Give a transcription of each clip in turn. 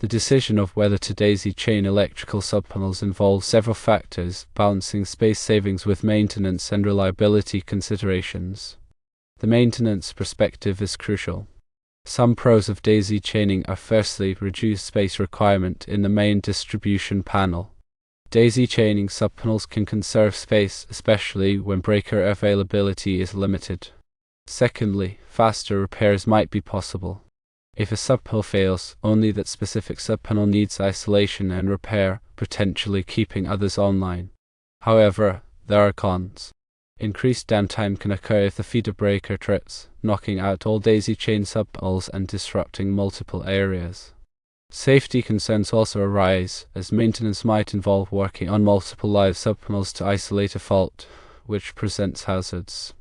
The decision of whether to daisy-chain electrical subpanels involves several factors, balancing space savings with maintenance and reliability considerations. The maintenance perspective is crucial. Some pros of daisy chaining are firstly, reduced space requirement in the main distribution panel. Daisy chaining subpanels can conserve space, especially when breaker availability is limited. Secondly, faster repairs might be possible. If a subpanel fails, only that specific subpanel needs isolation and repair, potentially keeping others online. However, there are cons. Increased downtime can occur if the feeder breaker trips, knocking out all daisy-chain subpanels and disrupting multiple areas. Safety concerns also arise, as maintenance might involve working on multiple live subpanels to isolate a fault, which presents hazards.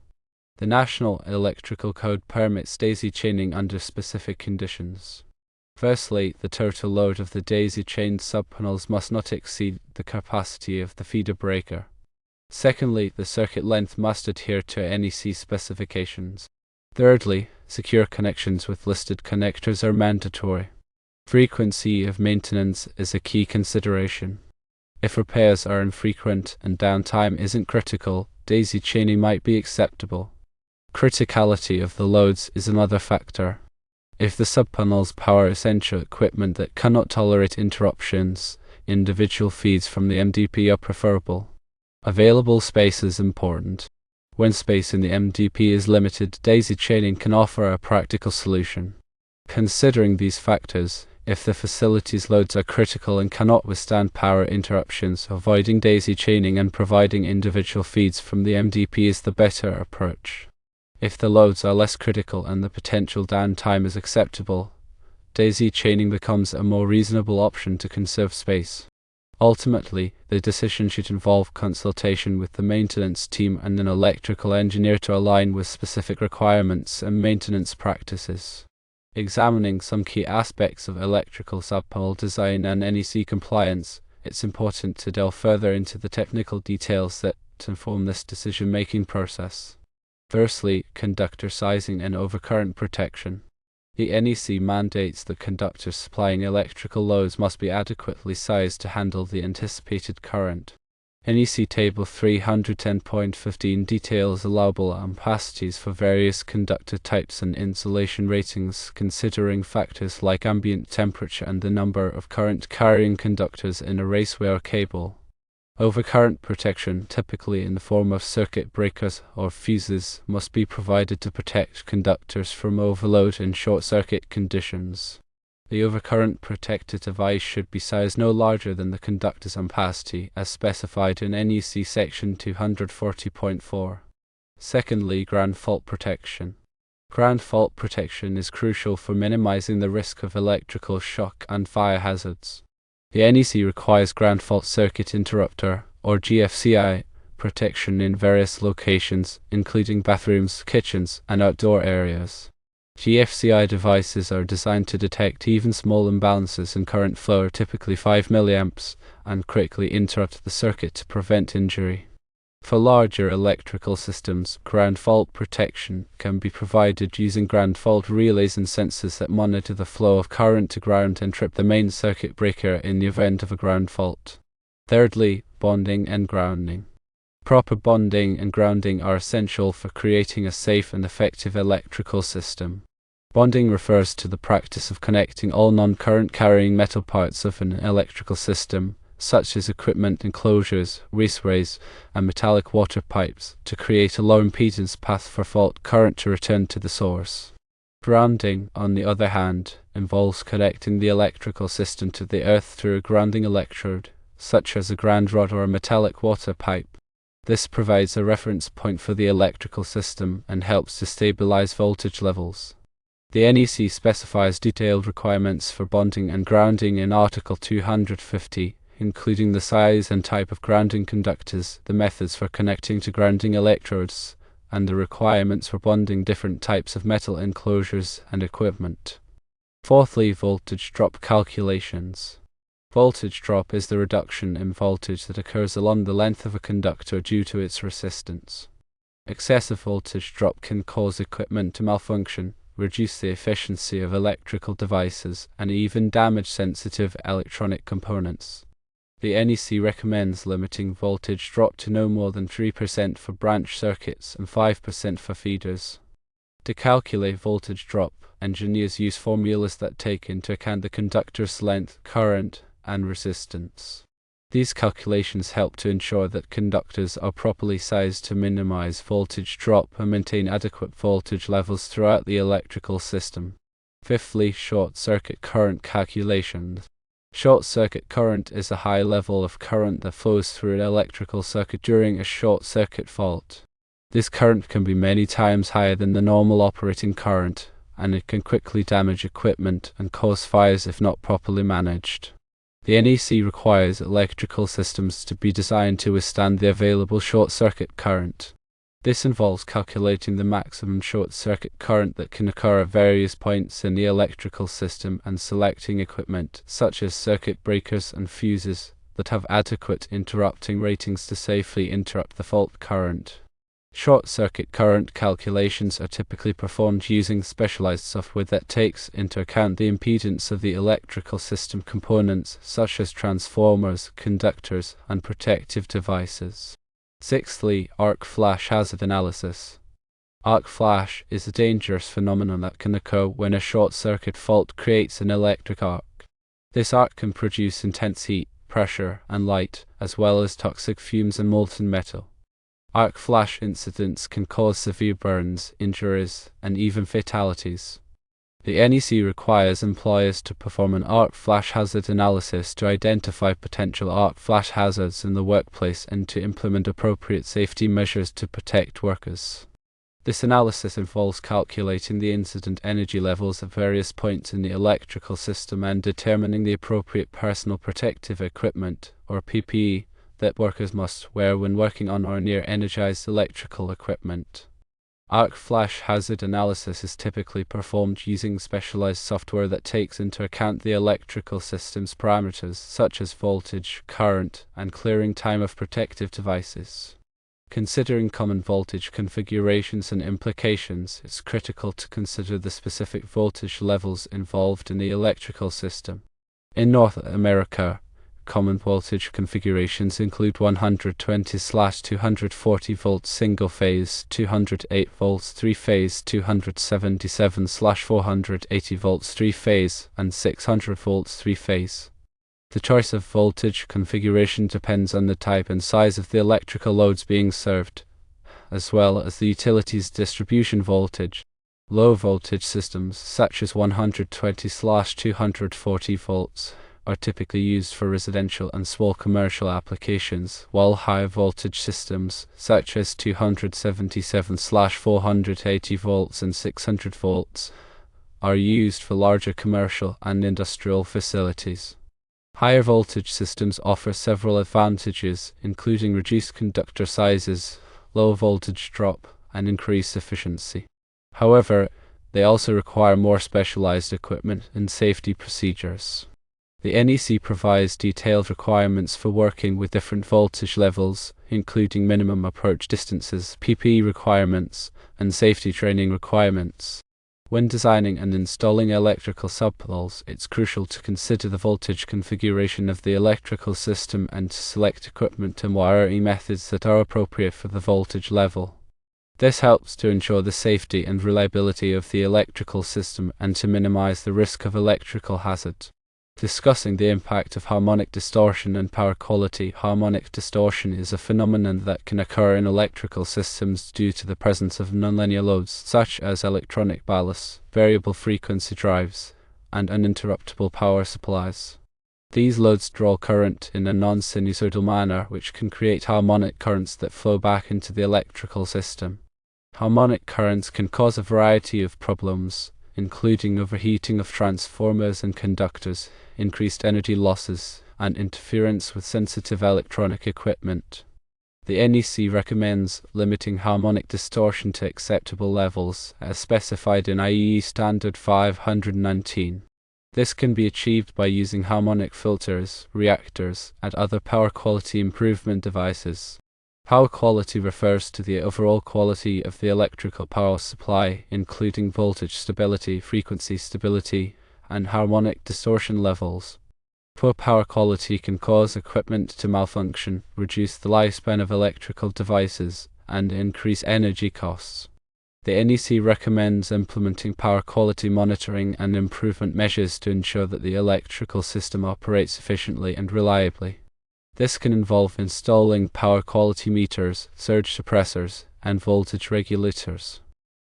The National Electrical Code permits daisy-chaining under specific conditions. Firstly, the total load of the daisy-chained subpanels must not exceed the capacity of the feeder breaker. Secondly, the circuit length must adhere to NEC specifications. Thirdly, secure connections with listed connectors are mandatory. Frequency of maintenance is a key consideration. If repairs are infrequent and downtime isn't critical, daisy chaining might be acceptable. Criticality of the loads is another factor. If the subpanels power essential equipment that cannot tolerate interruptions, individual feeds from the MDP are preferable. Available space is important. When space in the MDP is limited, daisy chaining can offer a practical solution. Considering these factors, if the facility's loads are critical and cannot withstand power interruptions, avoiding daisy chaining and providing individual feeds from the MDP is the better approach. If the loads are less critical and the potential downtime is acceptable, daisy chaining becomes a more reasonable option to conserve space. Ultimately, the decision should involve consultation with the maintenance team and an electrical engineer to align with specific requirements and maintenance practices. Examining some key aspects of electrical subpanel design and NEC compliance, it's important to delve further into the technical details that inform this decision-making process. Firstly, conductor sizing and overcurrent protection. The NEC mandates that conductors supplying electrical loads must be adequately sized to handle the anticipated current. NEC Table 310.15 details allowable ampacities for various conductor types and insulation ratings, considering factors like ambient temperature and the number of current-carrying conductors in a racewire cable. Overcurrent protection, typically in the form of circuit breakers or fuses, must be provided to protect conductors from overload in short-circuit conditions. The overcurrent protected device should be sized no larger than the conductor's ampacity, as specified in NEC Section 240.4. Secondly, ground fault protection. Ground fault protection is crucial for minimizing the risk of electrical shock and fire hazards. The NEC requires ground fault circuit interrupter, or GFCI, protection in various locations, including bathrooms, kitchens, and outdoor areas. GFCI devices are designed to detect even small imbalances in current flow, typically 5 mA, and quickly interrupt the circuit to prevent injury. For larger electrical systems, ground fault protection can be provided using ground fault relays and sensors that monitor the flow of current to ground and trip the main circuit breaker in the event of a ground fault. Thirdly, bonding and grounding. Proper bonding and grounding are essential for creating a safe and effective electrical system. Bonding refers to the practice of connecting all non-current carrying metal parts of an electrical system, such as equipment enclosures, raceways, and metallic water pipes, to create a low impedance path for fault current to return to the source. Grounding, on the other hand, involves connecting the electrical system to the earth through a grounding electrode, such as a ground rod or a metallic water pipe. This provides a reference point for the electrical system and helps to stabilize voltage levels. The NEC specifies detailed requirements for bonding and grounding in Article 250, including the size and type of grounding conductors, the methods for connecting to grounding electrodes, and the requirements for bonding different types of metal enclosures and equipment. Fourthly, voltage drop calculations. Voltage drop is the reduction in voltage that occurs along the length of a conductor due to its resistance. Excessive voltage drop can cause equipment to malfunction, reduce the efficiency of electrical devices, and even damage sensitive electronic components. The NEC recommends limiting voltage drop to no more than 3% for branch circuits and 5% for feeders. To calculate voltage drop, engineers use formulas that take into account the conductor's length, current, and resistance. These calculations help to ensure that conductors are properly sized to minimize voltage drop and maintain adequate voltage levels throughout the electrical system. Fifthly, short circuit current calculations. Short circuit current is a high level of current that flows through an electrical circuit during a short circuit fault. This current can be many times higher than the normal operating current, and it can quickly damage equipment and cause fires if not properly managed. The NEC requires electrical systems to be designed to withstand the available short circuit current. This involves calculating the maximum short circuit current that can occur at various points in the electrical system and selecting equipment, such as circuit breakers and fuses, that have adequate interrupting ratings to safely interrupt the fault current. Short circuit current calculations are typically performed using specialized software that takes into account the impedance of the electrical system components such as transformers, conductors, and protective devices. Sixthly, arc flash hazard analysis. Arc flash is a dangerous phenomenon that can occur when a short circuit fault creates an electric arc. This arc can produce intense heat, pressure, and light, as well as toxic fumes and molten metal. Arc flash incidents can cause severe burns, injuries, and even fatalities. The NEC requires employers to perform an arc flash hazard analysis to identify potential arc flash hazards in the workplace and to implement appropriate safety measures to protect workers. This analysis involves calculating the incident energy levels at various points in the electrical system and determining the appropriate personal protective equipment, or PPE, that workers must wear when working on or near energized electrical equipment. Arc flash hazard analysis is typically performed using specialized software that takes into account the electrical system's parameters such as voltage, current, and clearing time of protective devices. Considering common voltage configurations and implications, it's critical to consider the specific voltage levels involved in the electrical system. In North America, common voltage configurations include 120/240 volts single-phase, 208 volts three-phase, 277/480 volts three-phase, and 600 volts three-phase. The choice of voltage configuration depends on the type and size of the electrical loads being served, as well as the utility's distribution voltage. Low voltage systems, such as 120/240 volts, are typically used for residential and small commercial applications, while high voltage systems, such as 277/480 volts and 600 volts, are used for larger commercial and industrial facilities. Higher voltage systems offer several advantages, including reduced conductor sizes, low voltage drop, and increased efficiency. However, they also require more specialized equipment and safety procedures. The NEC provides detailed requirements for working with different voltage levels, including minimum approach distances, PPE requirements, and safety training requirements. When designing and installing electrical subpanels, it's crucial to consider the voltage configuration of the electrical system and to select equipment and wiring methods that are appropriate for the voltage level. This helps to ensure the safety and reliability of the electrical system and to minimize the risk of electrical hazard. Discussing the impact of harmonic distortion and power quality. Harmonic distortion is a phenomenon that can occur in electrical systems due to the presence of nonlinear loads such as electronic ballasts, variable frequency drives, and uninterruptible power supplies. These loads draw current in a non-sinusoidal manner, which can create harmonic currents that flow back into the electrical system. Harmonic currents can cause a variety of problems, including overheating of transformers and conductors, increased energy losses, and interference with sensitive electronic equipment. The NEC recommends limiting harmonic distortion to acceptable levels, as specified in IEEE Standard 519. This can be achieved by using harmonic filters, reactors, and other power quality improvement devices. Power quality refers to the overall quality of the electrical power supply, including voltage stability, frequency stability, and harmonic distortion levels. Poor power quality can cause equipment to malfunction, reduce the lifespan of electrical devices, and increase energy costs. The NEC recommends implementing power quality monitoring and improvement measures to ensure that the electrical system operates efficiently and reliably. This can involve installing power quality meters, surge suppressors, and voltage regulators.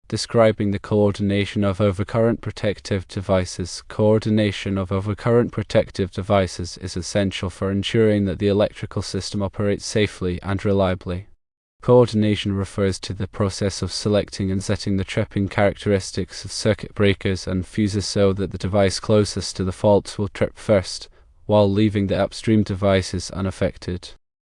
Describing the coordination of overcurrent protective devices. Coordination of overcurrent protective devices is essential for ensuring that the electrical system operates safely and reliably. Coordination refers to the process of selecting and setting the tripping characteristics of circuit breakers and fuses so that the device closest to the fault will trip first, while leaving the upstream devices unaffected.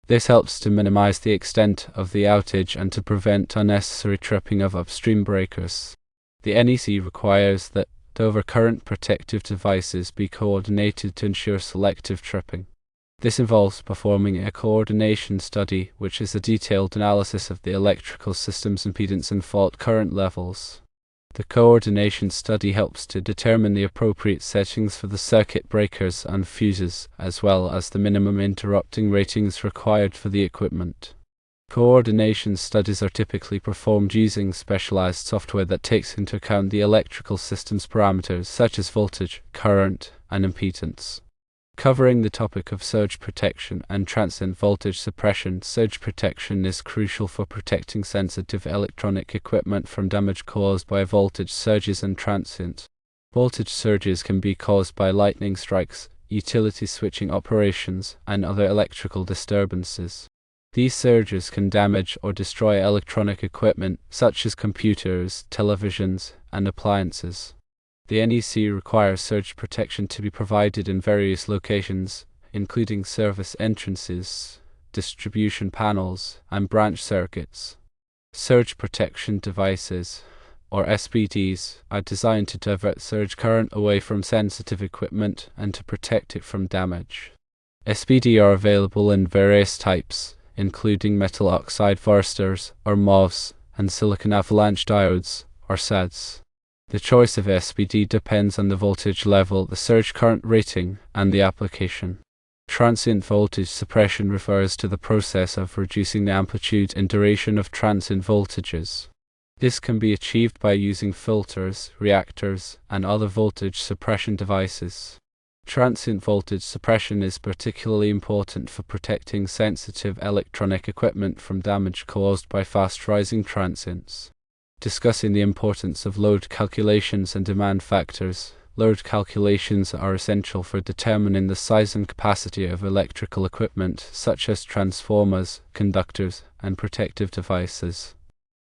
This helps to minimize the extent of the outage and to prevent unnecessary tripping of upstream breakers. The NEC requires that overcurrent protective devices be coordinated to ensure selective tripping. This involves performing a coordination study, which is a detailed analysis of the electrical system's impedance and fault current levels. The coordination study helps to determine the appropriate settings for the circuit breakers and fuses, as well as the minimum interrupting ratings required for the equipment. Coordination studies are typically performed using specialized software that takes into account the electrical system's parameters such as voltage, current, and impedance. Covering the topic of surge protection and transient voltage suppression. Surge protection is crucial for protecting sensitive electronic equipment from damage caused by voltage surges and transient. Voltage surges can be caused by lightning strikes, utility switching operations, and other electrical disturbances. These surges can damage or destroy electronic equipment such as computers, televisions, and appliances. The NEC requires surge protection to be provided in various locations, including service entrances, distribution panels, and branch circuits. Surge protection devices, or SPDs, are designed to divert surge current away from sensitive equipment and to protect it from damage. SPD are available in various types, including metal oxide varistors, or MOVs, and silicon avalanche diodes, or SADs. The choice of SPD depends on the voltage level, the surge current rating, and the application. Transient voltage suppression refers to the process of reducing the amplitude and duration of transient voltages. This can be achieved by using filters, reactors, and other voltage suppression devices. Transient voltage suppression is particularly important for protecting sensitive electronic equipment from damage caused by fast-rising transients. Discussing the importance of load calculations and demand factors. Load calculations are essential for determining the size and capacity of electrical equipment, such as transformers, conductors, and protective devices.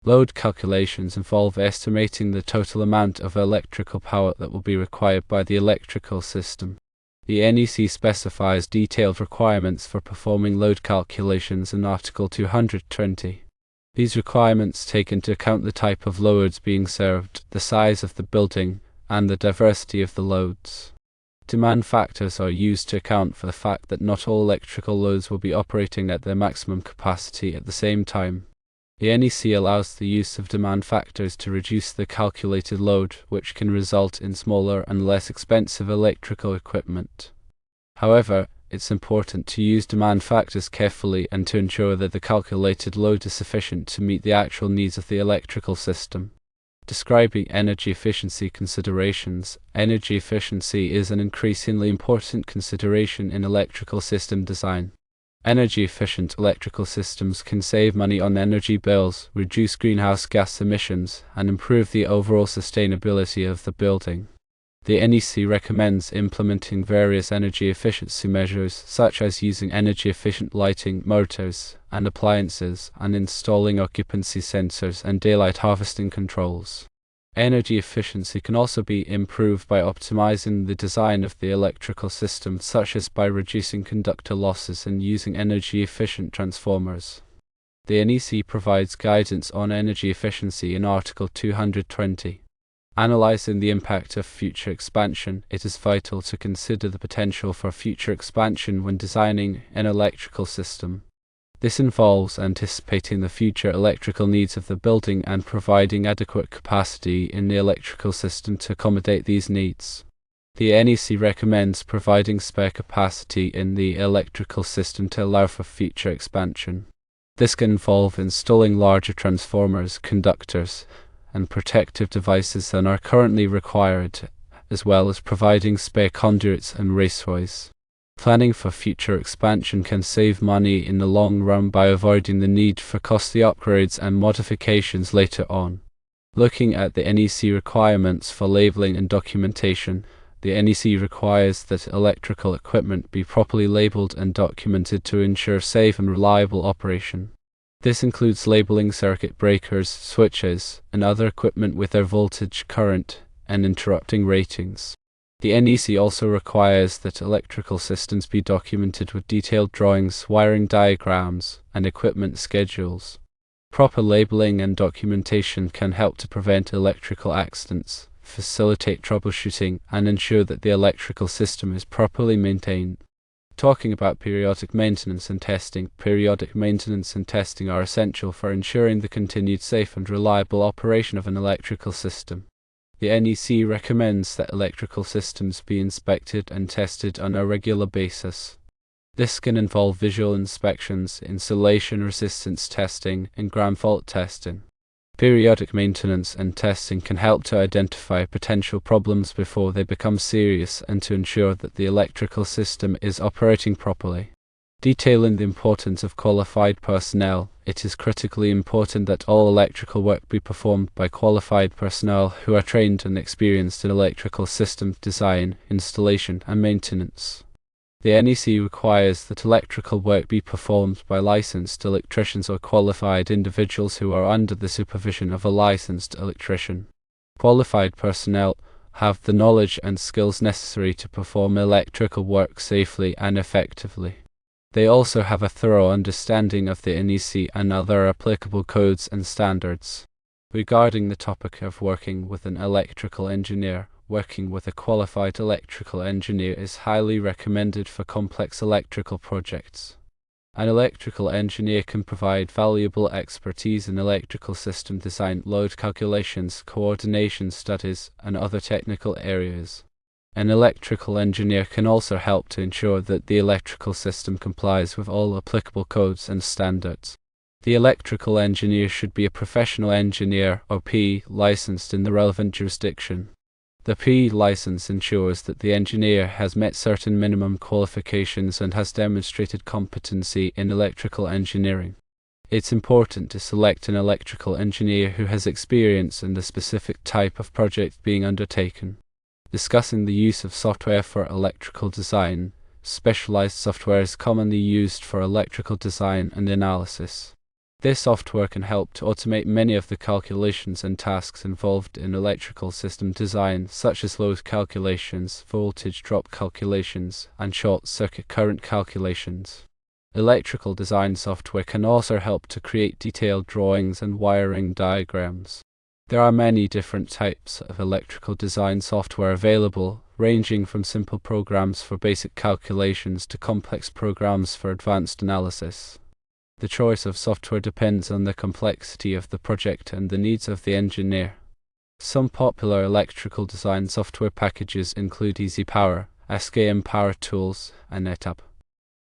Load calculations involve estimating the total amount of electrical power that will be required by the electrical system. The NEC specifies detailed requirements for performing load calculations in Article 220. These requirements take into account the type of loads being served, the size of the building, and the diversity of the loads. Demand factors are used to account for the fact that not all electrical loads will be operating at their maximum capacity at the same time. The NEC allows the use of demand factors to reduce the calculated load, which can result in smaller and less expensive electrical equipment. However, it's important to use demand factors carefully and to ensure that the calculated load is sufficient to meet the actual needs of the electrical system. Describing energy efficiency considerations. Energy efficiency is an increasingly important consideration in electrical system design. Energy-efficient electrical systems can save money on energy bills, reduce greenhouse gas emissions, and improve the overall sustainability of the building. The NEC recommends implementing various energy efficiency measures, such as using energy-efficient lighting, motors, and appliances, and installing occupancy sensors and daylight harvesting controls. Energy efficiency can also be improved by optimizing the design of the electrical system, such as by reducing conductor losses and using energy-efficient transformers. The NEC provides guidance on energy efficiency in Article 220. Analyzing the impact of future expansion. It is vital to consider the potential for future expansion when designing an electrical system. This involves anticipating the future electrical needs of the building and providing adequate capacity in the electrical system to accommodate these needs. The NEC recommends providing spare capacity in the electrical system to allow for future expansion. This can involve installing larger transformers, conductors, and protective devices than are currently required, as well as providing spare conduits and raceways. Planning for future expansion can save money in the long run by avoiding the need for costly upgrades and modifications later on. Looking at the NEC requirements for labeling and documentation, the NEC requires that electrical equipment be properly labeled and documented to ensure safe and reliable operation. This includes labeling circuit breakers, switches, and other equipment with their voltage, current, and interrupting ratings. The NEC also requires that electrical systems be documented with detailed drawings, wiring diagrams, and equipment schedules. Proper labeling and documentation can help to prevent electrical accidents, facilitate troubleshooting, and ensure that the electrical system is properly maintained. Talking about periodic maintenance and testing, periodic maintenance and testing are essential for ensuring the continued safe and reliable operation of an electrical system. The NEC recommends that electrical systems be inspected and tested on a regular basis. This can involve visual inspections, insulation resistance testing, and ground fault testing. Periodic maintenance and testing can help to identify potential problems before they become serious and to ensure that the electrical system is operating properly. Detailing the importance of qualified personnel, it is critically important that all electrical work be performed by qualified personnel who are trained and experienced in electrical system design, installation, and maintenance. The NEC requires that electrical work be performed by licensed electricians or qualified individuals who are under the supervision of a licensed electrician. Qualified personnel have the knowledge and skills necessary to perform electrical work safely and effectively. They also have a thorough understanding of the NEC and other applicable codes and standards. Regarding the topic of working with an electrical engineer, working with a qualified electrical engineer is highly recommended for complex electrical projects. An electrical engineer can provide valuable expertise in electrical system design, load calculations, coordination studies, and other technical areas. An electrical engineer can also help to ensure that the electrical system complies with all applicable codes and standards. The electrical engineer should be a professional engineer, or P, licensed in the relevant jurisdiction. The P license ensures that the engineer has met certain minimum qualifications and has demonstrated competency in electrical engineering. It's important to select an electrical engineer who has experience in the specific type of project being undertaken. Discussing the use of software for electrical design, specialized software is commonly used for electrical design and analysis. This software can help to automate many of the calculations and tasks involved in electrical system design, such as load calculations, voltage drop calculations, and short circuit current calculations. Electrical design software can also help to create detailed drawings and wiring diagrams. There are many different types of electrical design software available, ranging from simple programs for basic calculations to complex programs for advanced analysis. The choice of software depends on the complexity of the project and the needs of the engineer. Some popular electrical design software packages include Easy Power, SKM Power Tools, and NetApp.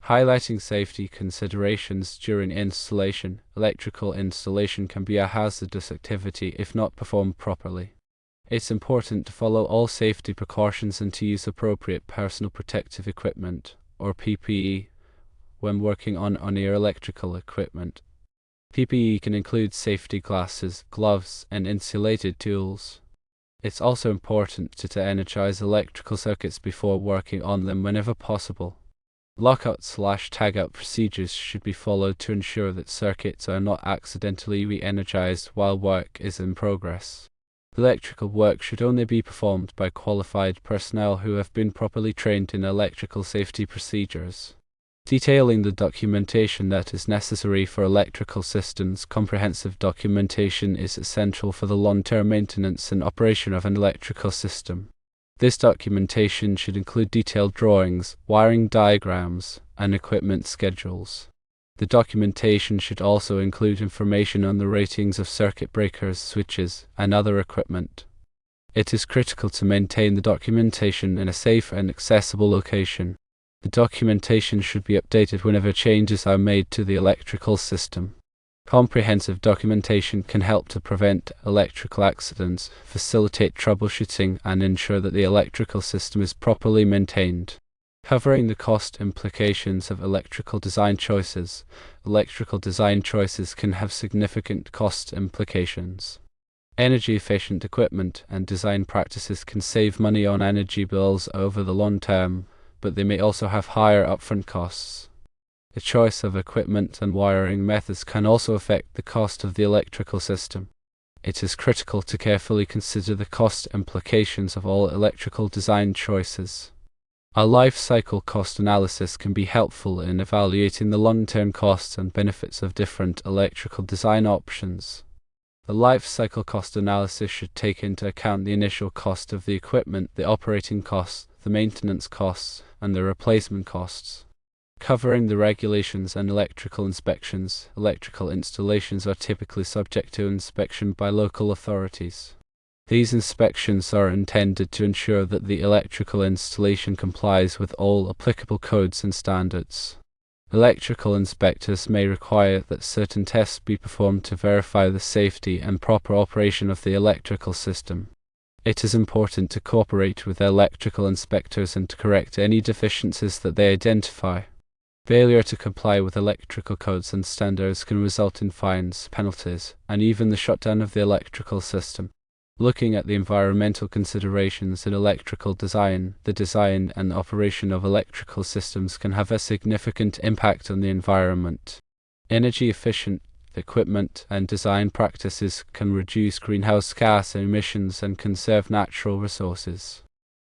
Highlighting safety considerations during installation. Electrical installation can be a hazardous activity if not performed properly. It's important to follow all safety precautions and to use appropriate personal protective equipment, or PPE, when working on your electrical equipment. PPE can include safety glasses, gloves, and insulated tools. It's also important to energize electrical circuits before working on them whenever possible. Lockout/tagout procedures should be followed to ensure that circuits are not accidentally re-energized while work is in progress. Electrical work should only be performed by qualified personnel who have been properly trained in electrical safety procedures. Detailing the documentation that is necessary for electrical systems. Comprehensive documentation is essential for the long-term maintenance and operation of an electrical system. This documentation should include detailed drawings, wiring diagrams, and equipment schedules. The documentation should also include information on the ratings of circuit breakers, switches, and other equipment. It is critical to maintain the documentation in a safe and accessible location. The documentation should be updated whenever changes are made to the electrical system. Comprehensive documentation can help to prevent electrical accidents, facilitate troubleshooting, and ensure that the electrical system is properly maintained. Covering the cost implications of electrical design choices. Electrical design choices can have significant cost implications. Energy-efficient equipment and design practices can save money on energy bills over the long term, but they may also have higher upfront costs. The choice of equipment and wiring methods can also affect the cost of the electrical system. It is critical to carefully consider the cost implications of all electrical design choices. A life cycle cost analysis can be helpful in evaluating the long-term costs and benefits of different electrical design options. The life cycle cost analysis should take into account the initial cost of the equipment, the operating costs, the maintenance costs, and the replacement costs. Covering the regulations and electrical inspections. Electrical installations are typically subject to inspection by local authorities. These inspections are intended to ensure that the electrical installation complies with all applicable codes and standards. Electrical inspectors may require that certain tests be performed to verify the safety and proper operation of the electrical system. It is important to cooperate with electrical inspectors and to correct any deficiencies that they identify. Failure to comply with electrical codes and standards can result in fines, penalties, and even the shutdown of the electrical system. Looking at the environmental considerations in electrical design, the design and operation of electrical systems can have a significant impact on the environment. Energy-efficient equipment and design practices can reduce greenhouse gas emissions and conserve natural resources.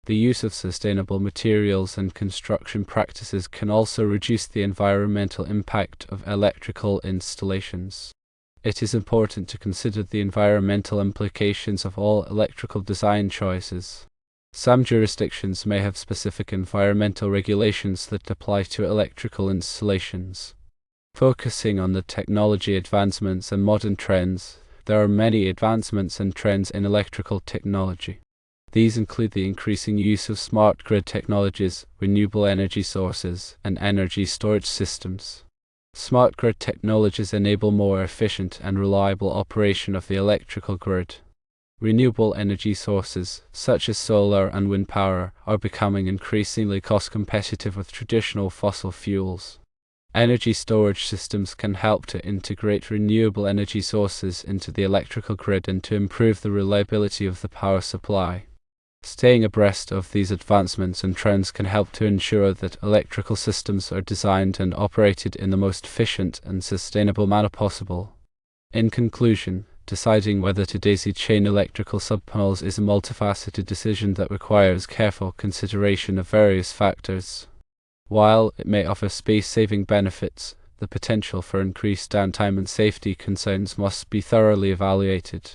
The use of sustainable materials and construction practices can also reduce the environmental impact of electrical installations. It is important to consider the environmental implications of all electrical design choices. Some jurisdictions may have specific environmental regulations that apply to electrical installations. Focusing on the technology advancements and modern trends, there are many advancements and trends in electrical technology. These include the increasing use of smart grid technologies, renewable energy sources, and energy storage systems. Smart grid technologies enable more efficient and reliable operation of the electrical grid. Renewable energy sources, such as solar and wind power, are becoming increasingly cost-competitive with traditional fossil fuels. Energy storage systems can help to integrate renewable energy sources into the electrical grid and to improve the reliability of the power supply. Staying abreast of these advancements and trends can help to ensure that electrical systems are designed and operated in the most efficient and sustainable manner possible. In conclusion, deciding whether to daisy-chain electrical subpanels is a multifaceted decision that requires careful consideration of various factors. While it may offer space-saving benefits, the potential for increased downtime and safety concerns must be thoroughly evaluated.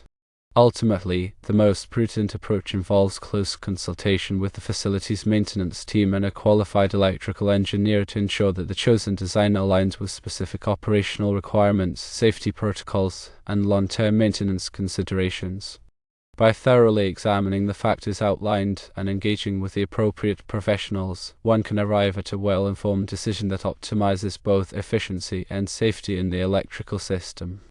Ultimately, the most prudent approach involves close consultation with the facility's maintenance team and a qualified electrical engineer to ensure that the chosen design aligns with specific operational requirements, safety protocols, and long-term maintenance considerations. By thoroughly examining the factors outlined and engaging with the appropriate professionals, one can arrive at a well-informed decision that optimizes both efficiency and safety in the electrical system.